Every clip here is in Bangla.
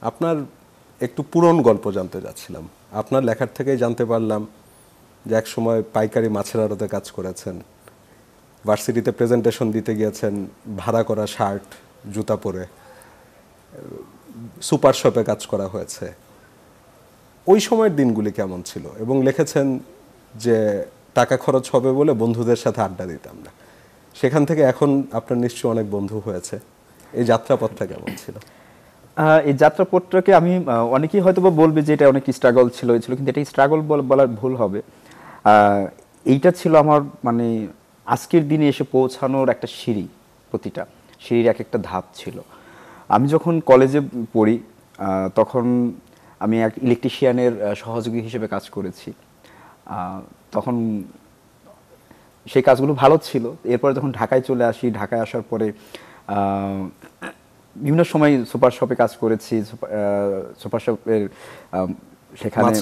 আপনার একটু পুরনো গল্প জানতে যাচ্ছিলাম। আপনার লেখার থেকেই জানতে পারলাম যে এক সময় পাইকারি মাছের আড়তে কাজ করেছেন, ভার্সিটিতে প্রেজেন্টেশন দিতে গিয়েছেন ভাড়া করা শার্ট জুতা পরে, সুপার শপে কাজ করা হয়েছে। ওই সময়ের দিনগুলি কেমন ছিল? এবং লিখেছেন যে টাকা খরচ হবে বলে বন্ধুদের সাথে আড্ডা দিতাম না। সেখান থেকে এখন আপনার নিশ্চয়ই অনেক বন্ধু হয়েছে। এই যাত্রাপথটা কেমন ছিল? এই যাত্রাপথটাকে আমি অনেকেই হয়তো বা বলবে যে এটা অনেক স্ট্রাগল ছিল, কিন্তু এটা স্ট্রাগল বলার ভুল হবে। এইটা ছিল আমার মানে আজকের দিনে এসে পৌঁছানোর একটা সিঁড়ি। প্রতিটা সিঁড়ির এক একটা ধাপ ছিল। আমি যখন কলেজে পড়ি তখন আমি এক ইলেকট্রিশিয়ানের সহযোগী হিসেবে কাজ করেছি। তখন সেই কাজগুলো ভালো ছিল। এরপরে যখন ঢাকায় চলে আসি, ঢাকায় আসার পরে বিভিন্ন সময় সুপার শপে কাজ করেছি। সুপার শপের সেখানে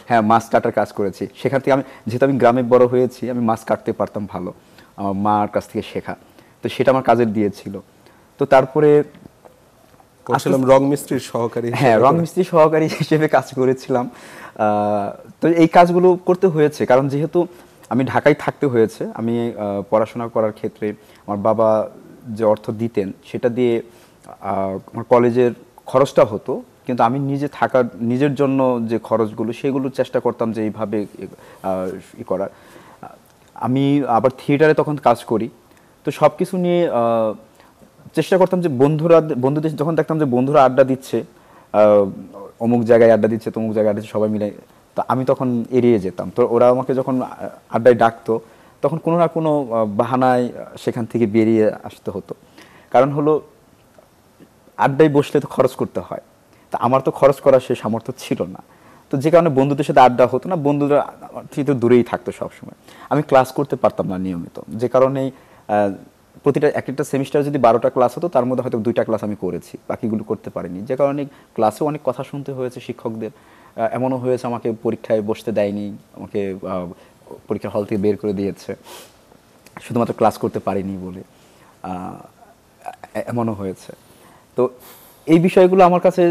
হ্যাঁ মাছ কাটার কাজ করেছি। সেখান থেকে যেহেতু আমি গ্রামে বড় হয়েছি, আমি মাছ কাটতে পারতাম ভালো, আমার মার কাছ থেকে শেখা। তো সেটা আমার কাজের দিয়েছিল। তো তারপরে রং মিস্ত্রির সহকারী, হ্যাঁ রং মিস্ত্রি সহকারী হিসেবে কাজ করেছিলাম। তো এই কাজগুলো করতে হয়েছে কারণ যেহেতু আমি ঢাকায় থাকতে হয়েছে। আমি পড়াশোনা করার ক্ষেত্রে আমার বাবা যে অর্থ দিতেন সেটা দিয়ে আমার কলেজের খরচটা হতো, কিন্তু আমি নিজের জন্য যে খরচগুলো সেগুলো চেষ্টা করতাম যে এইভাবে করার। আমি আবার থিয়েটারে তখন কাজ করি। তো সব কিছু নিয়ে চেষ্টা করতাম যে বন্ধুদের যখন দেখতাম যে বন্ধুরা আড্ডা দিচ্ছে, অমুক জায়গায় আড্ডা দিচ্ছে, তমুক জায়গায় আড্ডা দিচ্ছে, সবাই মিলে, তো আমি তখন এড়িয়ে যেতাম। তো ওরা আমাকে যখন আড্ডায় ডাকতো তখন কোনো না কোনো বাহানায় সেখান থেকে বেরিয়ে আসতে হতো। কারণ হলো আড্ডায় বসলে তো খরচ করতে হয়, তা আমার তো খরচ করার সে সামর্থ্য ছিল না। তো যে কারণে বন্ধুদের সাথে আড্ডা হতো না, বন্ধুরা থেকে দূরেই থাকতো সবসময়। আমি ক্লাস করতে পারতাম না নিয়মিত, যে কারণেই প্রতিটা একটা সেমিস্টার যদি 12টা ক্লাস হতো তার মধ্যে হয়তো 2টা ক্লাস আমি করেছি, বাকিগুলো করতে পারিনি। যে কারণে ক্লাসে অনেক কথা শুনতে হয়েছে শিক্ষকদের। এমনও হয়েছে আমাকে পরীক্ষায় বসতে দেয়নি, আমাকে পরীক্ষার হল থেকে বের করে দিয়েছে শুধুমাত্র ক্লাস করতে পারিনি বলে। এমনও হয়েছে। তো এই বিষয়গুলো আমার কাছে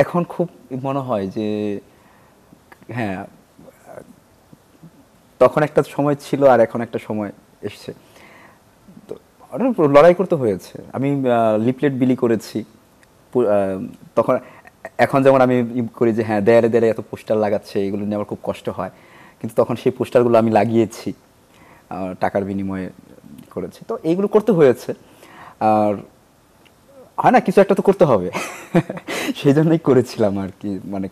এখন খুব মনে হয় যে হ্যাঁ তখন একটা সময় ছিল আর এখন একটা সময় এসছে। তো লড়াই করতে হয়েছে। আমি লিফলেট বিলি করেছি তখন। এখন যেমন আমি করি যে হ্যাঁ দেয়ালে দেয়ালে এত পোস্টার লাগাচ্ছে, এগুলো নিয়ে আমার খুব কষ্ট হয়, কিন্তু তখন সেই পোস্টারগুলো আমি লাগিয়েছি, টাকার বিনিময়ে করেছি। তো এইগুলো করতে হয়েছে। আর হয় না, কিছু একটা তো করতে হবে সেই জন্যই করেছিলাম আর কি, মানে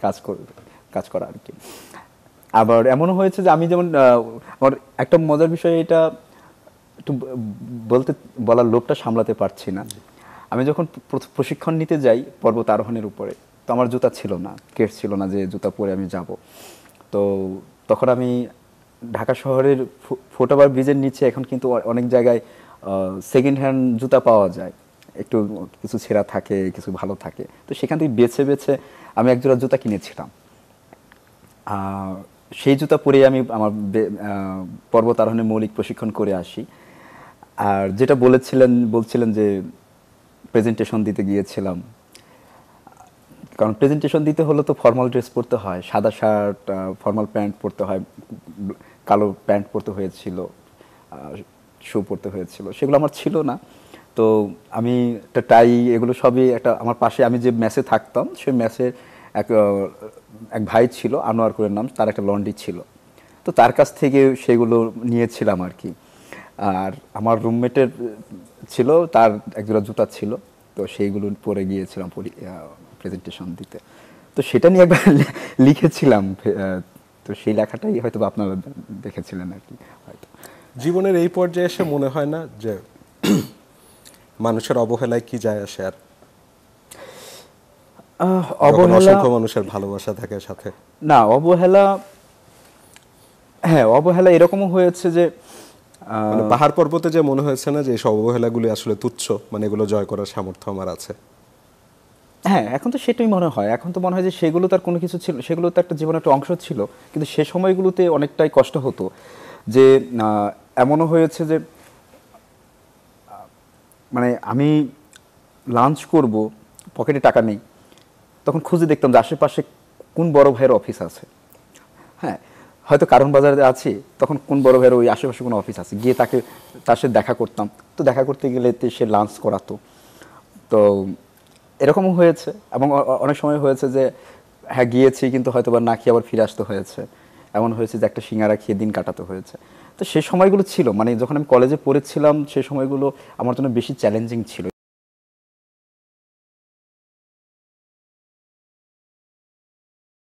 কাজ করা আর কি। আবার এমনও হয়েছে যে আমি যেমন আমার একটা মজার বিষয়, এটা একটু বলার লোভটা সামলাতে পারছি না। আমি যখন প্রশিক্ষণ নিতে যাই পর্বত আরোহণের উপরে, তো আমার জুতা ছিল না, কেস ছিল না যে জুতা পরে আমি যাব। তো তখন আমি ঢাকা শহরের ফুটওভার ব্রিজের নিচে এখন কিন্তু অনেক জায়গায় সেকেন্ড হ্যান্ড জুতা পাওয়া যায়, একটু কিছু ছেঁড়া থাকে, কিছু ভালো থাকে। তো সেখান থেকে বেছে বেছে আমি এক জোড়া জুতা কিনেছিলাম। সেই জুতা পরে আমি আমার পর্বত আরোহণের মৌলিক প্রশিক্ষণ করে আসি। আর যেটা বলছিলেন যে প্রেজেন্টেশন দিতে গিয়েছিলাম, কারণ প্রেজেন্টেশন দিতে হলে তো ফর্মাল ড্রেস পরতে হয়, সাদা শার্ট, ফর্মাল প্যান্ট পরতে হয়, কালো প্যান্ট পরতে হয়েছিল, শু পরতে হয়েছিল, সেগুলো আমার ছিল না। তো আমি একটা টাই, এগুলো সবই একটা আমার পাশে, আমি যে মেসে থাকতাম সেই মেসের এক ভাই ছিল, আনোয়ার করে নাম, তার একটা লন্ড্রি ছিল। তো তার কাছ থেকে সেগুলো নিয়েছিলাম আর কি। আর আমার রুমমেটের ছিল, তার একজোড়া জুতা ছিল, তো সেইগুলো পরে গিয়েছিলাম প্রেজেন্টেশন দিতে। তো সেটা নিয়ে একবার লিখেছিলাম। তো সেই লেখাটাই হয়তো আপনারা দেখেছিলেন আর কি। হয়তো জীবনের এই পর্যায়ে এসে মনে হয় না যে মানুষের অবহেলায় কি যায় আসে? আর অসংখ্য মানুষের ভালোবাসা থাকে সাথে। না, অবহেলা এরকমও হয়েছে যে মানে পাহাড় পর্বতে যে মনে হয়েছে না যে এই সব অবহেলাগুলি আসলে তুচ্ছ, মানে এগুলো জয় করার সামর্থ্য আমার আছে। হ্যাঁ, এখন তো সেটাই মনে হয়। এখন তো মনে হয় যে সেগুলো তার কোনো কিছু ছিল, সেগুলো তো একটা জীবনের একটা অংশ ছিল। কিন্তু সে সময়গুলোতে অনেকটাই কষ্ট হতো। যে এমনও হয়েছে যে মানে আমি লাঞ্চ করব, পকেটে টাকা নেই, তখন খুঁজে দেখতাম যে আশেপাশে কোন বড় ভাইয়ের অফিস আছে। হ্যাঁ, হয়তো কারণ বাজারে আছি, তখন কোন বড় ভাইয়ের ওই আশেপাশে কোনো অফিস আছে, গিয়ে তার সাথে দেখা করতাম। তো দেখা করতে গেলে সে লাঞ্চ করাতো। তো এরকমও হয়েছে, এবং অনেক সময় হয়েছে যে হ্যাঁ গিয়েছি কিন্তু হয়তো বা না খেয়ে আবার ফিরে আসতে হয়েছে। এমন হয়েছে যে একটা সিঙ্গারা খেয়ে দিন কাটাতে হয়েছে। তো সেই সময়গুলো ছিল, মানে যখন আমি কলেজে পড়েছিলাম সেই সময়গুলো আমার জন্য বেশি চ্যালেঞ্জিং ছিল।